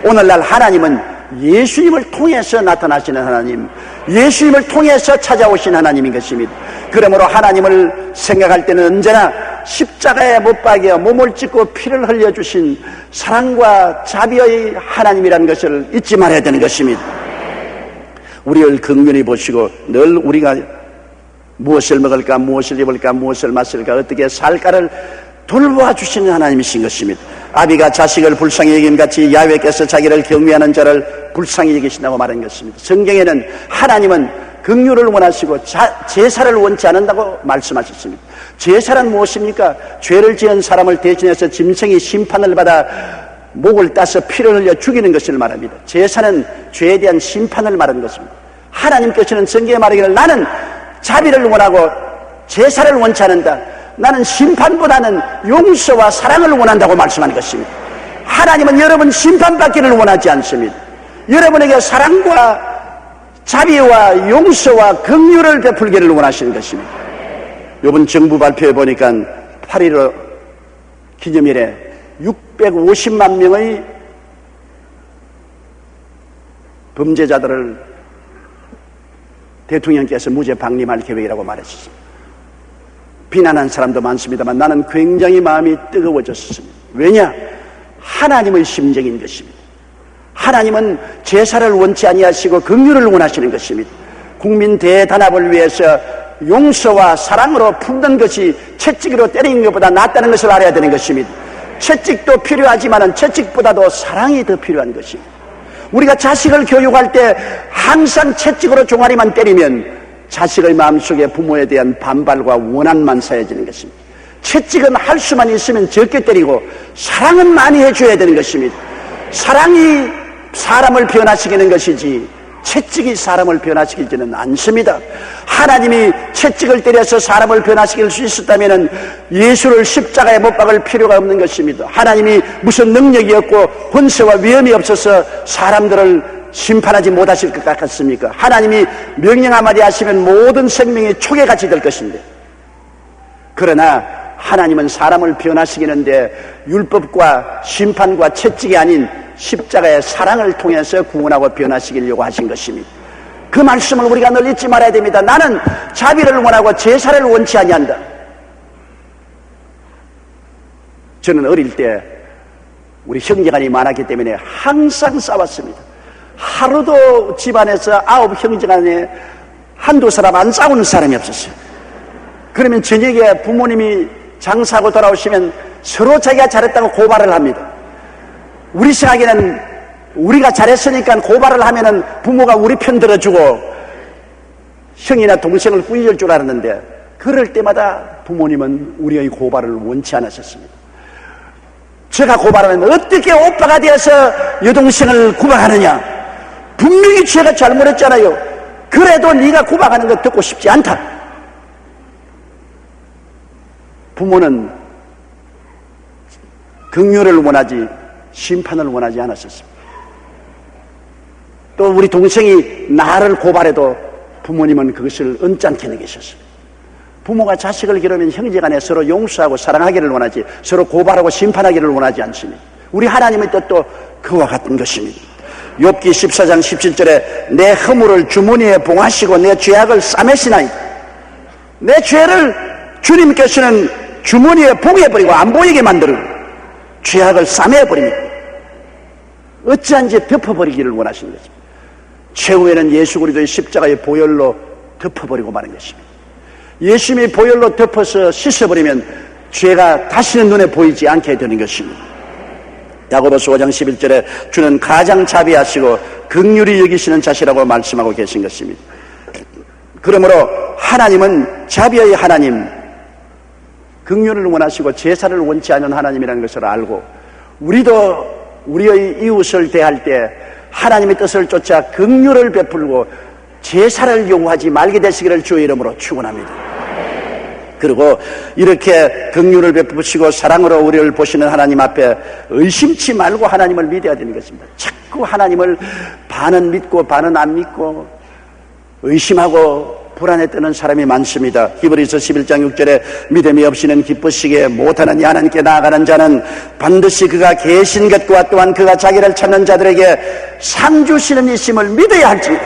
오늘날 하나님은 예수님을 통해서 나타나시는 하나님, 예수님을 통해서 찾아오신 하나님인 것입니다. 그러므로 하나님을 생각할 때는 언제나 십자가에 못 박여 몸을 찢고 피를 흘려주신 사랑과 자비의 하나님이라는 것을 잊지 말아야 되는 것입니다. 우리를 긍휼히 보시고 늘 우리가 무엇을 먹을까, 무엇을 입을까, 무엇을 마실까, 어떻게 살까를 돌보아 주시는 하나님이신 것입니다. 아비가 자식을 불쌍히 여김같이 야훼께서 자기를 경외하는 자를 불쌍히 여기신다고 말한 것입니다. 성경에는 하나님은 긍휼을 원하시고 제사를 원치 않는다고 말씀하셨습니다. 제사는 무엇입니까? 죄를 지은 사람을 대신해서 짐승이 심판을 받아 목을 따서 피를 흘려 죽이는 것을 말합니다. 제사는 죄에 대한 심판을 말하는 것입니다. 하나님께서는 성경에 말하기를 나는 자비를 원하고 제사를 원치 않는다, 나는 심판보다는 용서와 사랑을 원한다고 말씀하는 것입니다. 하나님은 여러분 심판받기를 원하지 않습니다. 여러분에게 사랑과 자비와 용서와 긍휼을 베풀기를 원하시는 것입니다. 이번 정부 발표해 보니까 8.15 기념일에 650만 명의 범죄자들을 대통령께서 무죄 방림할 계획이라고 말했습니다. 비난한 사람도 많습니다만 나는 굉장히 마음이 뜨거워졌습니다. 왜냐? 하나님의 심정인 것입니다. 하나님은 제사를 원치 아니하시고 긍휼을 원하시는 것입니다. 국민 대단합을 위해서 용서와 사랑으로 품는 것이 채찍으로 때리는 것보다 낫다는 것을 알아야 되는 것입니다. 채찍도 필요하지만 채찍보다도 사랑이 더 필요한 것입니다. 우리가 자식을 교육할 때 항상 채찍으로 종아리만 때리면 자식의 마음속에 부모에 대한 반발과 원한만 쌓여지는 것입니다. 채찍은 할 수만 있으면 적게 때리고 사랑은 많이 해줘야 되는 것입니다. 사랑이 사람을 변화시키는 것이지 채찍이 사람을 변화시키지는 않습니다. 하나님이 채찍을 때려서 사람을 변화시킬 수 있었다면 예수를 십자가에 못 박을 필요가 없는 것입니다. 하나님이 무슨 능력이 없고 권세와 위엄이 없어서 사람들을 심판하지 못하실 것 같습니까? 하나님이 명령 한마디 하시면 모든 생명이 초계같이 될 것인데, 그러나 하나님은 사람을 변화시키는데 율법과 심판과 채찍이 아닌 십자가의 사랑을 통해서 구원하고 변화시키려고 하신 것입니다. 그 말씀을 우리가 늘 잊지 말아야 됩니다. 나는 자비를 원하고 제사를 원치 아니한다. 저는 어릴 때 우리 형제간이 많았기 때문에 항상 싸웠습니다. 하루도 집안에서 9 형제간에 한두 사람 안 싸우는 사람이 없었어요. 그러면 저녁에 부모님이 장사하고 돌아오시면 서로 자기가 잘했다고 고발을 합니다. 우리 생각에는 우리가 잘했으니까 고발을 하면은 부모가 우리 편 들어주고 형이나 동생을 꾸짖을 줄 알았는데, 그럴 때마다 부모님은 우리의 고발을 원치 않으셨습니다. 제가 고발하면 어떻게 오빠가 되어서 여동생을 구박하느냐? 분명히 제가 잘못했잖아요. 그래도 네가 구박하는 거 듣고 싶지 않다. 부모는 긍휼을 원하지 심판을 원하지 않았었습니다. 또 우리 동생이 나를 고발해도 부모님은 그것을 언짢게 여기셨습니다. 부모가 자식을 기르면 형제간에 서로 용서하고 사랑하기를 원하지 서로 고발하고 심판하기를 원하지 않습니다. 우리 하나님의 뜻도 그와 같은 것입니다. 욥기 14장 17절에 내 허물을 주머니에 봉하시고 내 죄악을 싸매시나이다. 내 죄를 주님께서는 주머니에 봉해버리고 안 보이게 만들고 죄악을 싸매버립니다. 어찌한지 덮어버리기를 원하시는 것입니다. 최후에는 예수 그리스도의 십자가의 보혈로 덮어버리고 마는 것입니다. 예수님이 보혈로 덮어서 씻어버리면 죄가 다시는 눈에 보이지 않게 되는 것입니다. 야고보서 5장 11절에 주는 가장 자비하시고 긍휼히 여기시는 자시라고 말씀하고 계신 것입니다. 그러므로 하나님은 자비의 하나님, 긍휼을 원하시고 제사를 원치 않는 하나님이라는 것을 알고 우리도 우리의 이웃을 대할 때 하나님의 뜻을 쫓아 긍휼을 베풀고 제사를 요구하지 말게 되시기를 주의 이름으로 축원합니다. 그리고 이렇게 긍휼을 베푸시고 사랑으로 우리를 보시는 하나님 앞에 의심치 말고 하나님을 믿어야 되는 것입니다. 자꾸 하나님을 반은 믿고 반은 안 믿고 의심하고 불안에 뜨는 사람이 많습니다. 히브리서 11장 6절에 믿음이 없이는 기쁘시게 못하는 하나님께 나아가는 자는 반드시 그가 계신 것과 또한 그가 자기를 찾는 자들에게 상 주시는 이심을 믿어야 할지니라.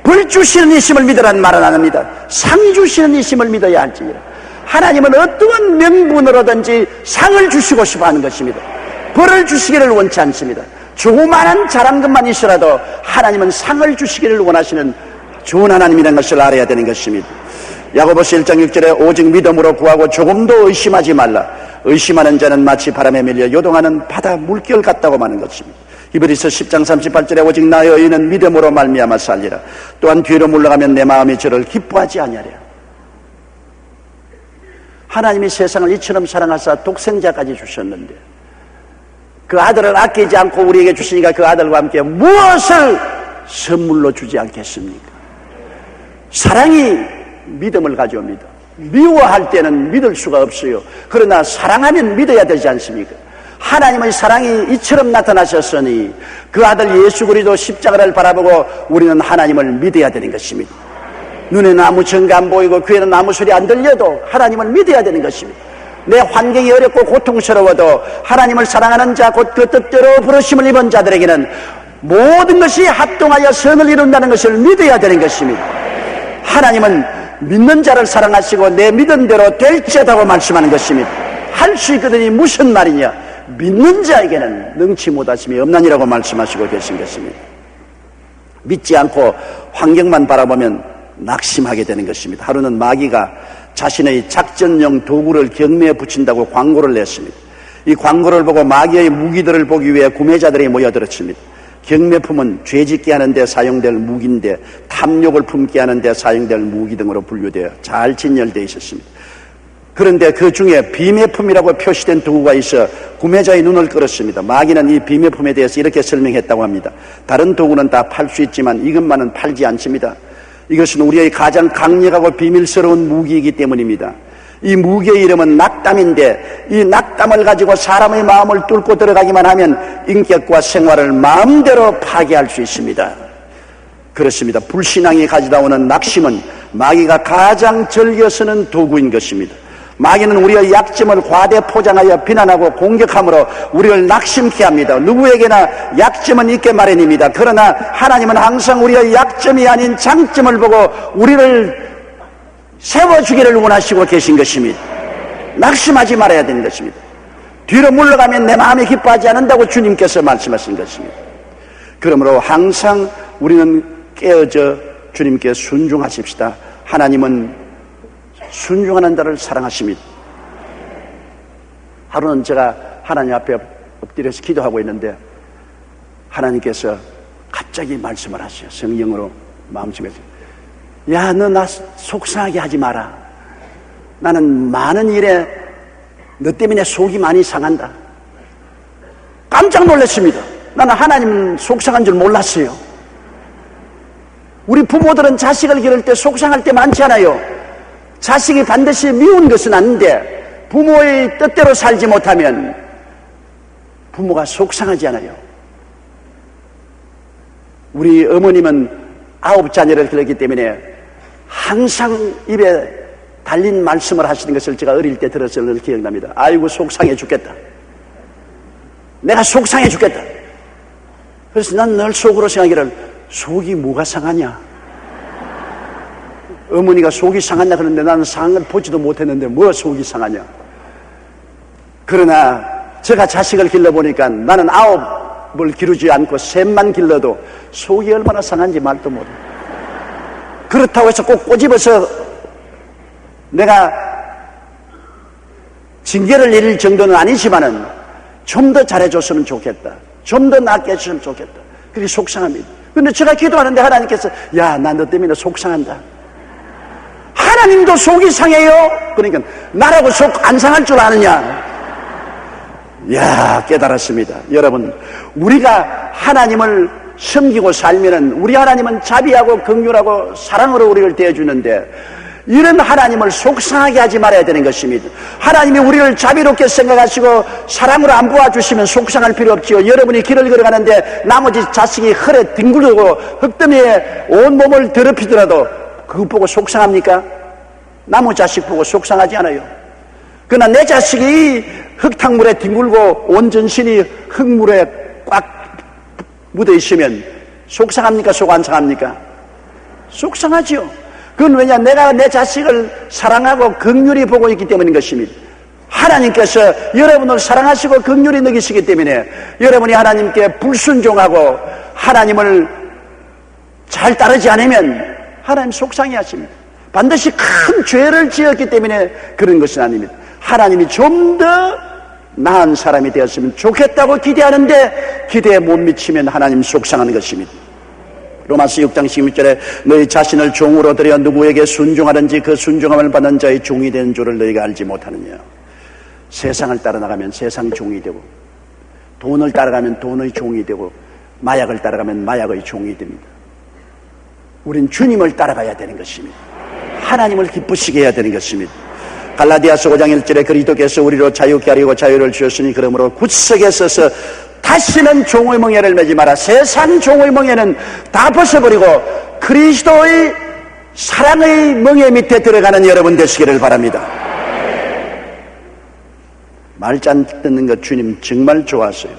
벌 주시는 이심을 믿으라는 말은 안 합니다. 상 주시는 이심을 믿어야 할지니라. 하나님은 어떠한 명분으로든지 상을 주시고 싶어 하는 것입니다. 벌을 주시기를 원치 않습니다. 조그마한 잘한 것만 있어라도 하나님은 상을 주시기를 원하시는 좋은 하나님이라는 것을 알아야 되는 것입니다. 야고보서 1장 6절에 오직 믿음으로 구하고 조금도 의심하지 말라. 의심하는 자는 마치 바람에 밀려 요동하는 바다 물결 같다고 하는 것입니다. 히브리서 10장 38절에 오직 나의 의인은 믿음으로 말미암아 살리라. 또한 뒤로 물러가면 내 마음이 저를 기뻐하지 아니하랴. 하나님이 세상을 이처럼 사랑하사 독생자까지 주셨는데 그 아들을 아끼지 않고 우리에게 주시니까 그 아들과 함께 무엇을 선물로 주지 않겠습니까? 사랑이 믿음을 가져옵니다. 미워할 때는 믿을 수가 없어요. 그러나 사랑하면 믿어야 되지 않습니까? 하나님의 사랑이 이처럼 나타나셨으니 그 아들 예수 그리스도 십자가를 바라보고 우리는 하나님을 믿어야 되는 것입니다. 눈에는 아무 증거 안 보이고 귀에는 아무 소리 안 들려도 하나님을 믿어야 되는 것입니다. 내 환경이 어렵고 고통스러워도 하나님을 사랑하는 자 곧 그 뜻대로 부르심을 입은 자들에게는 모든 것이 합동하여 선을 이룬다는 것을 믿어야 되는 것입니다. 하나님은 믿는 자를 사랑하시고 내 믿은 대로 될지어다고 말씀하는 것입니다. 할 수 있거든이 무슨 말이냐? 믿는 자에게는 능치 못하심이 없나니라고 말씀하시고 계신 것입니다. 믿지 않고 환경만 바라보면 낙심하게 되는 것입니다. 하루는 마귀가 자신의 작전용 도구를 경매에 붙인다고 광고를 냈습니다. 이 광고를 보고 마귀의 무기들을 보기 위해 구매자들이 모여들었습니다. 경매품은 죄짓게 하는 데 사용될 무기인데 탐욕을 품게 하는 데 사용될 무기 등으로 분류되어 잘 진열되어 있었습니다. 그런데 그 중에 비매품이라고 표시된 도구가 있어 구매자의 눈을 끌었습니다. 마귀는 이 비매품에 대해서 이렇게 설명했다고 합니다. 다른 도구는 다 팔 수 있지만 이것만은 팔지 않습니다. 이것은 우리의 가장 강력하고 비밀스러운 무기이기 때문입니다. 이 무기의 이름은 낙담인데 이 낙담을 가지고 사람의 마음을 뚫고 들어가기만 하면 인격과 생활을 마음대로 파괴할 수 있습니다. 그렇습니다. 불신앙이 가져다 오는 낙심은 마귀가 가장 즐겨 쓰는 도구인 것입니다. 마귀는 우리의 약점을 과대 포장하여 비난하고 공격함으로 우리를 낙심케 합니다. 누구에게나 약점은 있게 마련입니다. 그러나 하나님은 항상 우리의 약점이 아닌 장점을 보고 우리를 세워주기를 원하시고 계신 것입니다. 낙심하지 말아야 되는 것입니다. 뒤로 물러가면 내 마음이 기뻐하지 않는다고 주님께서 말씀하신 것입니다. 그러므로 항상 우리는 깨어져 주님께 순종하십시다. 하나님은 순종하는 자를 사랑하십니다. 하루는 제가 하나님 앞에 엎드려서 기도하고 있는데 하나님께서 갑자기 말씀을 하셔요. 성령으로 마음속에서. 야, 너 나 속상하게 하지 마라. 나는 많은 일에 너 때문에 속이 많이 상한다. 깜짝 놀랐습니다. 나는 하나님 속상한 줄 몰랐어요. 우리 부모들은 자식을 기를 때 속상할 때 많지 않아요. 자식이 반드시 미운 것은 아닌데 부모의 뜻대로 살지 못하면 부모가 속상하지 않아요. 우리 어머님은 9자녀를 기르기 때문에 항상 입에 달린 말씀을 하시는 것을 제가 어릴 때 들어서 늘 기억납니다. 아이고 속상해 죽겠다. 내가 속상해 죽겠다. 그래서 난 늘 속으로 생각하기를 속이 뭐가 상하냐. 어머니가 속이 상하냐 그러는데 나는 상한 걸 보지도 못했는데 뭐 속이 상하냐. 그러나 제가 자식을 길러보니까 나는 9을 기르지 않고 셋만 길러도 속이 얼마나 상한지 말도 못해. 그렇다고 해서 꼭 꼬집어서 내가 징계를 내릴 정도는 아니지만은 좀 더 잘해줬으면 좋겠다. 좀 더 낫게 해줬으면 좋겠다. 그게 속상합니다. 근데 제가 기도하는데 하나님께서 야, 나 너 때문에 속상한다. 하나님도 속이 상해요. 그러니까 나라고 속 안 상할 줄 아느냐. 야, 깨달았습니다. 여러분, 우리가 하나님을 섬기고 살면은 우리 하나님은 자비하고 긍휼하고 사랑으로 우리를 대해주는데 이런 하나님을 속상하게 하지 말아야 되는 것입니다. 하나님이 우리를 자비롭게 생각하시고 사랑으로 안 보아주시면 속상할 필요 없지요. 여러분이 길을 걸어가는데 나머지 자식이 헐에 뒹굴고 흙더미에 온몸을 더럽히더라도 그거 보고 속상합니까? 나무 자식 보고 속상하지 않아요. 그러나 내 자식이 흙탕물에 뒹굴고 온 전신이 흙물에 꽉 묻어 있으면 속상합니까? 속 안 상합니까? 속상하지요. 그건 왜냐? 내가 내 자식을 사랑하고 긍휼히 보고 있기 때문인 것입니다. 하나님께서 여러분을 사랑하시고 긍휼히 여기시기 때문에 여러분이 하나님께 불순종하고 하나님을 잘 따르지 않으면 하나님 속상해 하십니다. 반드시 큰 죄를 지었기 때문에 그런 것은 아닙니다. 하나님이 좀 더 나은 사람이 되었으면 좋겠다고 기대하는데 기대에 못 미치면 하나님 속상한 것입니다. 로마서 6장 16절에 너희 자신을 종으로 들여 누구에게 순종하든지 그 순종함을 받는 자의 종이 되는 줄을 너희가 알지 못하느냐. 세상을 따라 나가면 세상 종이 되고 돈을 따라가면 돈의 종이 되고 마약을 따라가면 마약의 종이 됩니다. 우린 주님을 따라가야 되는 것입니다. 하나님을 기쁘시게 해야 되는 것입니다. 갈라디아서 5장 1절에 그리스도께서 우리로 자유케 하려고 자유를 주셨으니 그러므로 굳세게 서서 다시는 종의 멍에를 매지 마라. 세상 종의 멍에는 다 벗어버리고 그리스도의 사랑의 멍에 밑에 들어가는 여러분 되시기를 바랍니다. 말잔 듣는 것 주님 정말 좋았어요.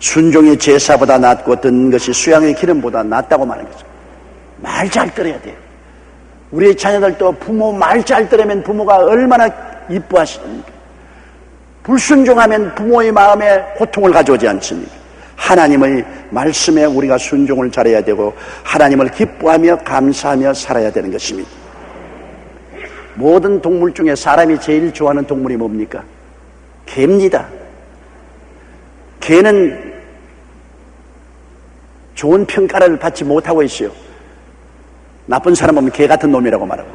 순종이 제사보다 낫고 듣는 것이 수양의 기름보다 낫다고 말하는 거죠. 말 잘 들어야 돼요. 우리 자녀들도 부모 말 잘 들으면 부모가 얼마나 이뻐하십니까? 불순종하면 부모의 마음에 고통을 가져오지 않습니까? 하나님의 말씀에 우리가 순종을 잘해야 되고 하나님을 기뻐하며 감사하며 살아야 되는 것입니다. 모든 동물 중에 사람이 제일 좋아하는 동물이 뭡니까? 개입니다. 개는 좋은 평가를 받지 못하고 있어요. 나쁜 사람 보면 개 같은 놈이라고 말하고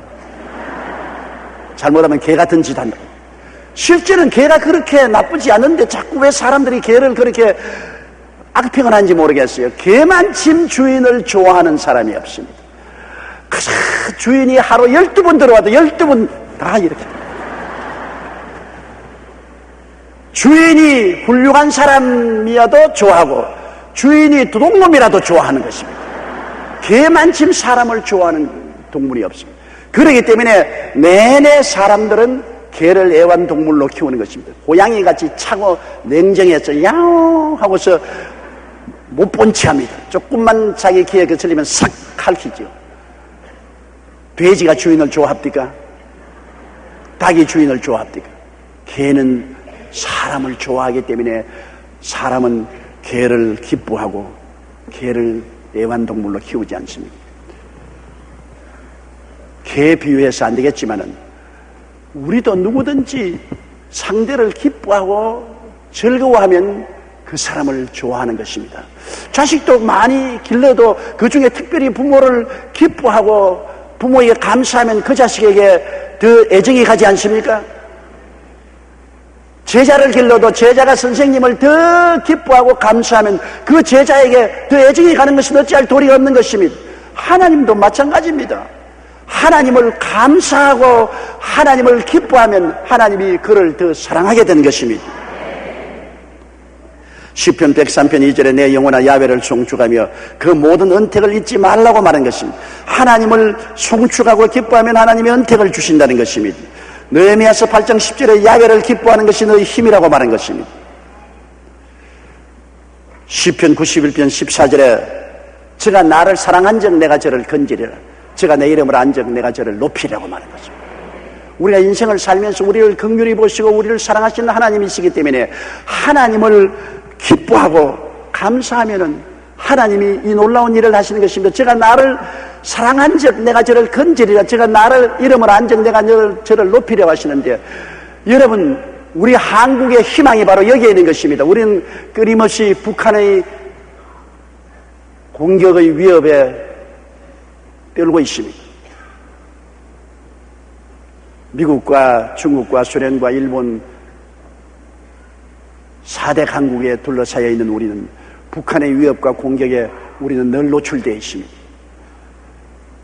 잘못하면 개 같은 짓 한다고. 실제는 개가 그렇게 나쁘지 않은데 자꾸 왜 사람들이 개를 그렇게 악평을 하는지 모르겠어요. 개만침 주인을 좋아하는 사람이 없습니다. 그저 주인이 하루 12번 들어와도 12번 다 이렇게 주인이 훌륭한 사람이어도 좋아하고 주인이 도둑놈이라도 좋아하는 것입니다. 개만침 사람을 좋아하는 동물이 없습니다. 그렇기 때문에 내내 사람들은 개를 애완동물로 키우는 것입니다. 고양이같이 차고 냉정해서 야옹 하고서 못 본 체 합니다. 조금만 자기 귀에 거슬리면 싹 핥히죠. 돼지가 주인을 좋아합니까? 닭이 주인을 좋아합니까? 개는 사람을 좋아하기 때문에 사람은 개를 기뻐하고 개를 애완동물로 키우지 않습니다. 개 비유해서 안 되겠지만은 우리도 누구든지 상대를 기뻐하고 즐거워하면 그 사람을 좋아하는 것입니다. 자식도 많이 길러도 그 중에 특별히 부모를 기뻐하고 부모에게 감사하면 그 자식에게 더 애정이 가지 않습니까? 제자를 길러도 제자가 선생님을 더 기뻐하고 감사하면 그 제자에게 더 애정이 가는 것은 어찌할 도리가 없는 것입니다. 하나님도 마찬가지입니다. 하나님을 감사하고 하나님을 기뻐하면 하나님이 그를 더 사랑하게 되는 것입니다. 시편 103편 2절에 내 영혼아 야훼를 송축하며 그 모든 은택을 잊지 말라고 말한 것입니다. 하나님을 송축하고 기뻐하면 하나님이 은택을 주신다는 것입니다. 느헤미야서 8장 10절에 야훼를 기뻐하는 것이 너희 힘이라고 말한 것입니다. 시편 91편 14절에 저가 나를 사랑한 적 내가 저를 건지리라. 저가 내 이름을 안 적 내가 저를 높이라고 말한 것입니다. 우리가 인생을 살면서 우리를 긍휼히 보시고 우리를 사랑하시는 하나님이시기 때문에 하나님을 기뻐하고 감사하면은 하나님이 이 놀라운 일을 하시는 것입니다. 제가 나를 사랑한 적 내가 저를 건지리라. 제가 나를 이름을 안 적 내가 저를 높이려 하시는데, 여러분, 우리 한국의 희망이 바로 여기에 있는 것입니다. 우리는 끊임없이 북한의 공격의 위협에 떨고 있습니다. 미국과 중국과 소련과 일본 4대 강국에 둘러싸여 있는 우리는 북한의 위협과 공격에 우리는 늘 노출되어 있습니다.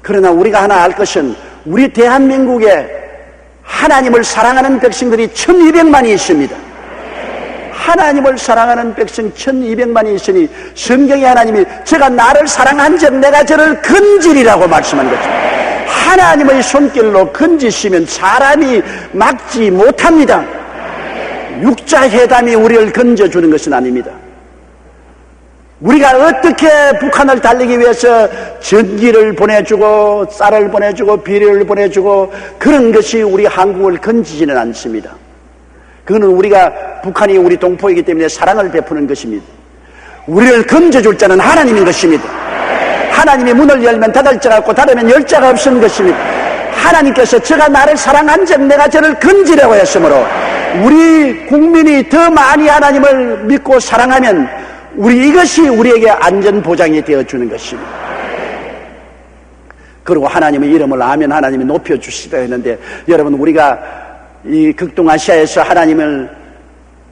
그러나 우리가 하나 알 것은 우리 대한민국에 하나님을 사랑하는 백성들이 1200만이 있습니다. 하나님을 사랑하는 백성 1200만이 있으니 성경에 하나님이 제가 나를 사랑한 적 내가 저를 건지리라고 말씀한 거죠. 하나님의 손길로 건지시면 사람이 막지 못합니다. 육자회담이 우리를 건져주는 것은 아닙니다. 우리가 어떻게 북한을 달리기 위해서 전기를 보내주고 쌀을 보내주고 비료를 보내주고 그런 것이 우리 한국을 건지지는 않습니다. 그거는 우리가 북한이 우리 동포이기 때문에 사랑을 베푸는 것입니다. 우리를 건져줄 자는 하나님인 것입니다. 하나님이 문을 열면 닫을 자가 없고 닫으면 열 자가 없는 것입니다. 하나님께서 제가 나를 사랑한 적 내가 저를 건지라고 했으므로 우리 국민이 더 많이 하나님을 믿고 사랑하면 이것이 우리에게 안전보장이 되어주는 것입니다. 그리고 하나님의 이름을 아면 하나님이 높여주시다 했는데, 여러분, 우리가 이 극동아시아에서 하나님을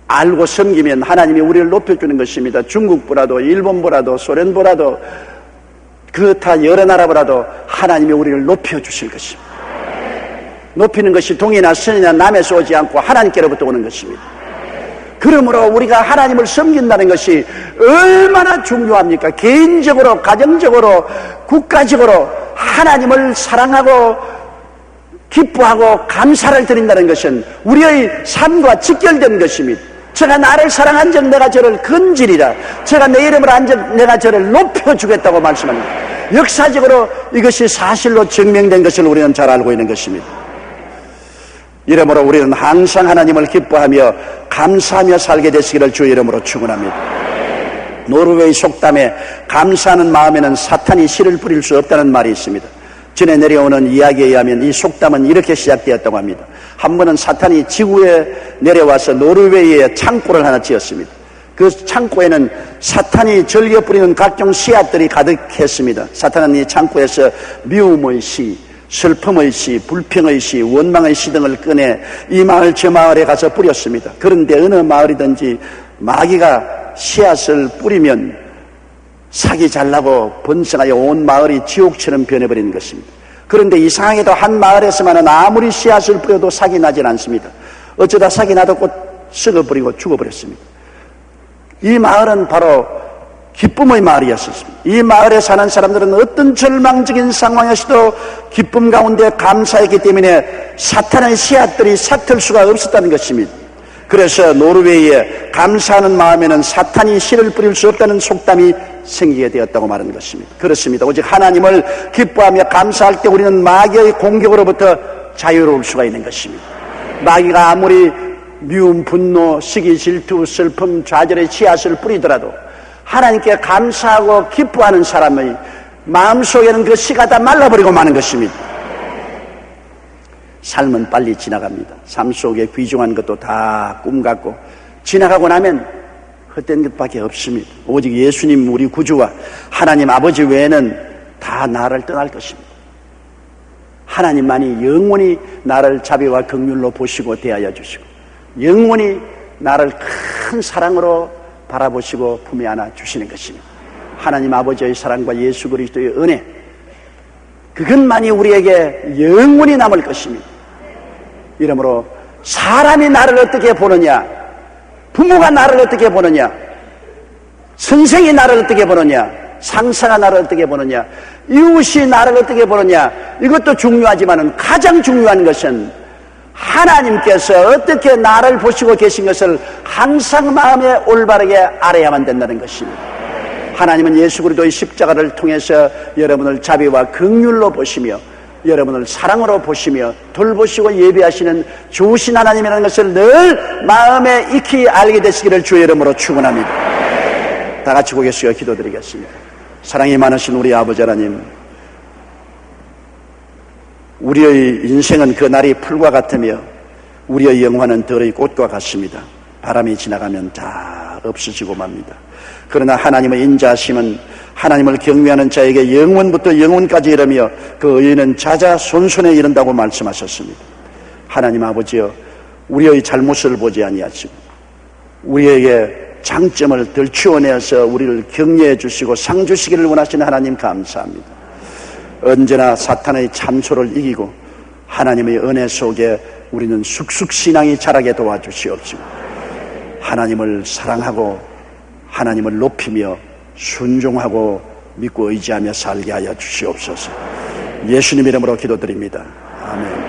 알고 섬기면 하나님이 우리를 높여주는 것입니다. 중국보다도 일본보다도 소련보다도 그 다 여러 나라보다도 하나님이 우리를 높여주실 것입니다. 높이는 것이 동이나 서이나 남에서 오지 않고 하나님께로부터 오는 것입니다. 그러므로 우리가 하나님을 섬긴다는 것이 얼마나 중요합니까? 개인적으로, 가정적으로, 국가적으로 하나님을 사랑하고 기뻐하고 감사를 드린다는 것은 우리의 삶과 직결된 것입니다. 제가 나를 사랑한 적 내가 저를 건지리라. 제가 내 이름을 안 적 내가 저를 높여주겠다고 말씀합니다. 역사적으로 이것이 사실로 증명된 것을 우리는 잘 알고 있는 것입니다. 이러므로 우리는 항상 하나님을 기뻐하며 감사하며 살게 되시기를 주의 이름으로 축원합니다. 노르웨이 속담에 감사하는 마음에는 사탄이 씨를 뿌릴 수 없다는 말이 있습니다. 전에 내려오는 이야기에 의하면 이 속담은 이렇게 시작되었다고 합니다. 한 번은 사탄이 지구에 내려와서 노르웨이에 창고를 하나 지었습니다. 그 창고에는 사탄이 즐겨 뿌리는 각종 씨앗들이 가득했습니다. 사탄은 이 창고에서 미움의 씨, 슬픔의 씨, 불평의 씨, 원망의 씨 등을 꺼내 이 마을 저 마을에 가서 뿌렸습니다. 그런데 어느 마을이든지 마귀가 씨앗을 뿌리면 삭이 잘나고 번성하여 온 마을이 지옥처럼 변해버리는 것입니다. 그런데 이상하게도 한 마을에서만은 아무리 씨앗을 뿌려도 삭이 나질 않습니다. 어쩌다 삭이 나도 곧 썩어버리고 죽어버렸습니다. 이 마을은 바로 기쁨의 마을이었습니다. 이 마을에 사는 사람들은 어떤 절망적인 상황에서도 기쁨 가운데 감사했기 때문에 사탄의 씨앗들이 삭틀 수가 없었다는 것입니다. 그래서 노르웨이에 감사하는 마음에는 사탄이 씨를 뿌릴 수 없다는 속담이 생기게 되었다고 말하는 것입니다. 그렇습니다. 오직 하나님을 기뻐하며 감사할 때 우리는 마귀의 공격으로부터 자유로울 수가 있는 것입니다. 마귀가 아무리 미움, 분노, 시기, 질투, 슬픔, 좌절의 씨앗을 뿌리더라도 하나님께 감사하고 기뻐하는 사람의 마음속에는 그 씨가 다 말라버리고 마는 것입니다. 삶은 빨리 지나갑니다. 삶 속에 귀중한 것도 다 꿈 같고 지나가고 나면 헛된 것밖에 없습니다. 오직 예수님 우리 구주와 하나님 아버지 외에는 다 나를 떠날 것입니다. 하나님만이 영원히 나를 자비와 긍휼로 보시고 대하여 주시고 영원히 나를 큰 사랑으로 바라보시고 품에 안아 주시는 것입니다. 하나님 아버지의 사랑과 예수 그리스도의 은혜, 그것만이 우리에게 영원히 남을 것입니다. 이러므로 사람이 나를 어떻게 보느냐, 부모가 나를 어떻게 보느냐, 선생이 나를 어떻게 보느냐, 상사가 나를 어떻게 보느냐, 이웃이 나를 어떻게 보느냐, 이것도 중요하지만 가장 중요한 것은 하나님께서 어떻게 나를 보시고 계신 것을 항상 마음에 올바르게 알아야만 된다는 것입니다. 하나님은 예수 그리스도의 십자가를 통해서 여러분을 자비와 긍휼로 보시며 여러분을 사랑으로 보시며 돌보시고 예비하시는 좋으신 하나님이라는 것을 늘 마음에 익히 알게 되시기를 주의 이름으로 축원합니다. 다 같이 고개 숙여 기도드리겠습니다. 사랑이 많으신 우리 아버지 하나님, 우리의 인생은 그 날이 풀과 같으며 우리의 영화는 들의 꽃과 같습니다. 바람이 지나가면 다 없어지고 맙니다. 그러나 하나님의 인자하심은 하나님을 경외하는 자에게 영원부터 영원까지 이르며 그 의인은 자자손손에 이른다고 말씀하셨습니다. 하나님 아버지여, 우리의 잘못을 보지 아니하시고 우리에게 장점을 들추어내어서 우리를 격려해 주시고 상 주시기를 원하시는 하나님 감사합니다. 언제나 사탄의 참소를 이기고 하나님의 은혜 속에 우리는 쑥쑥신앙이 자라게 도와주시옵시고 하나님을 사랑하고 하나님을 높이며 순종하고 믿고 의지하며 살게 하여 주시옵소서. 예수님 이름으로 기도드립니다. 아멘.